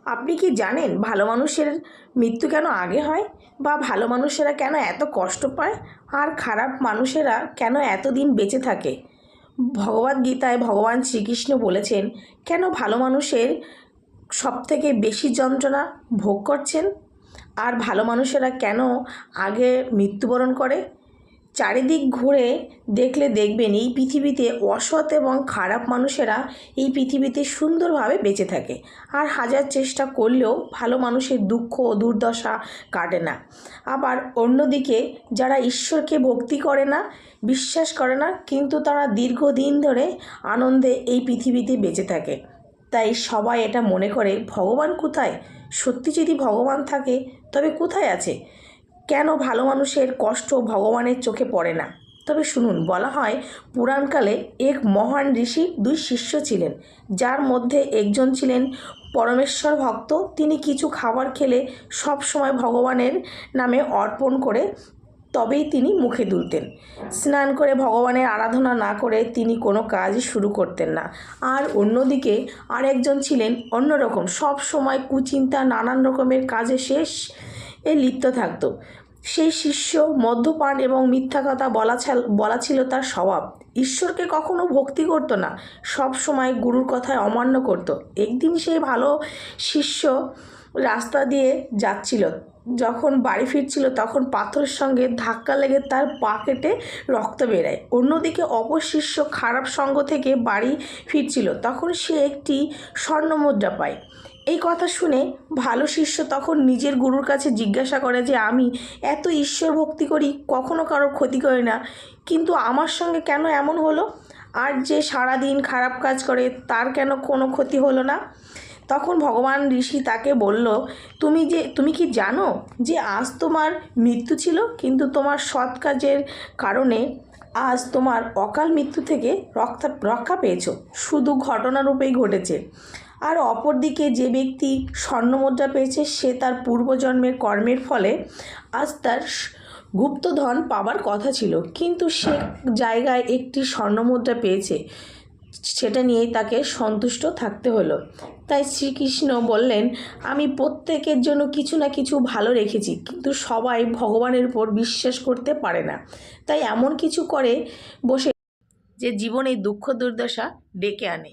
আপনি কি জানেন ভালো মানুষের মৃত্যু কেন আগে হয়, বা ভালো মানুষেরা কেন এত কষ্ট পায়, আর খারাপ মানুষেরা কেন এতদিন বেঁচে থাকে? ভগবদ্গীতায় ভগবান শ্রীকৃষ্ণ বলেছেন কেন ভালো মানুষের সবথেকে বেশি যন্ত্রণা ভোগ করছেন, আর ভালো মানুষেরা কেন আগে মৃত্যুবরণ করে। চারিদিক ঘুরে দেখলে দেখবেন এই পৃথিবীতে অসৎ এবং খারাপ মানুষেরা এই পৃথিবীতে সুন্দরভাবে বেঁচে থাকে, আর হাজার চেষ্টা করলেও ভালো মানুষের দুঃখ ও দুর্দশা কাটে না। আবার অন্যদিকে যারা ঈশ্বরকে ভক্তি করে না, বিশ্বাস করে না, কিন্তু তারা দীর্ঘদিন ধরে আনন্দে এই পৃথিবীতে বেঁচে থাকে। তাই সবাই এটা মনে করে ভগবান কোথায়? সত্যি যদি ভগবান থাকে তবে কোথায় আছে? কেন ভালো মানুষের কষ্ট ভগবানের চোখে পড়ে না? তবে শুনুন, বলা হয় পুরাণকালে এক মহান ঋষির দুই শিষ্য ছিলেন, যার মধ্যে একজন ছিলেন পরমেশ্বর ভক্ত। তিনি কিছু খাবার খেলে সব সময় ভগবানের নামে অর্পণ করে তবেই তিনি মুখে তুলতেন। স্নান করে ভগবানের আরাধনা না করে তিনি কোনো কাজই শুরু করতেন না। আর অন্যদিকে আরেকজন ছিলেন অন্যরকম, সব সময় কুচিন্তা নানান রকমের কাজে লিপ্ত থাকতো। সেই শিষ্য মদ্যপান এবং মিথ্যা কথা বলা ছিল তার স্বভাব। ঈশ্বরকে কখনো ভক্তি করতো না, সব সময় গুরুর কথায় অমান্য করত। একদিন সেই ভালো শিষ্য রাস্তা দিয়ে যাচ্ছিল, যখন বাড়ি ফিরছিল তখন পাথরের সঙ্গে ধাক্কা লেগে তার পা কেটে রক্ত বেরায়। অন্যদিকে অপর শিষ্য খারাপ সঙ্গ থেকে বাড়ি ফিরছিল, তখন সে একটি স্বর্ণমুদ্রা পায়। এই কথা শুনে ভালো শিষ্য তখন নিজের গুরুর কাছে জিজ্ঞাসা করে যে আমি এত ঈশ্বর ভক্তি করি, কখনো কারোর ক্ষতি করি না, কিন্তু আমার সঙ্গে কেন এমন হলো? আর যে সারাদিন খারাপ কাজ করে তার কেন কোনো ক্ষতি হলো না? তখন ভগবান ঋষি তাকে বলল, তুমি কি জানো যে আজ তোমার মৃত্যু ছিল, কিন্তু তোমার সৎ কাজের কারণে আজ তোমার অকাল মৃত্যু থেকে রক্ষা পেয়েছো। শুধু ঘটনারূপেই ঘটেছে। আর অপরদিকে যে ব্যক্তি স্বর্ণমুদ্রা পেয়েছে সে তার পূর্বজন্মের কর্মের ফলে আজ তার গুপ্তধন পাবার কথা ছিল, কিন্তু সে জায়গায় একটি স্বর্ণমুদ্রা পেয়েছে, সেটা নিয়েই তাকে সন্তুষ্ট থাকতে হলো। তাই শ্রীকৃষ্ণ বললেন, আমি প্রত্যেকের জন্য কিছু না কিছু ভালো রেখেছি, কিন্তু সবাই ভগবানের উপর বিশ্বাস করতে পারে না। তাই এমন কিছু করে বসে যে জীবনে দুঃখ দুর্দশা ডেকে আনে।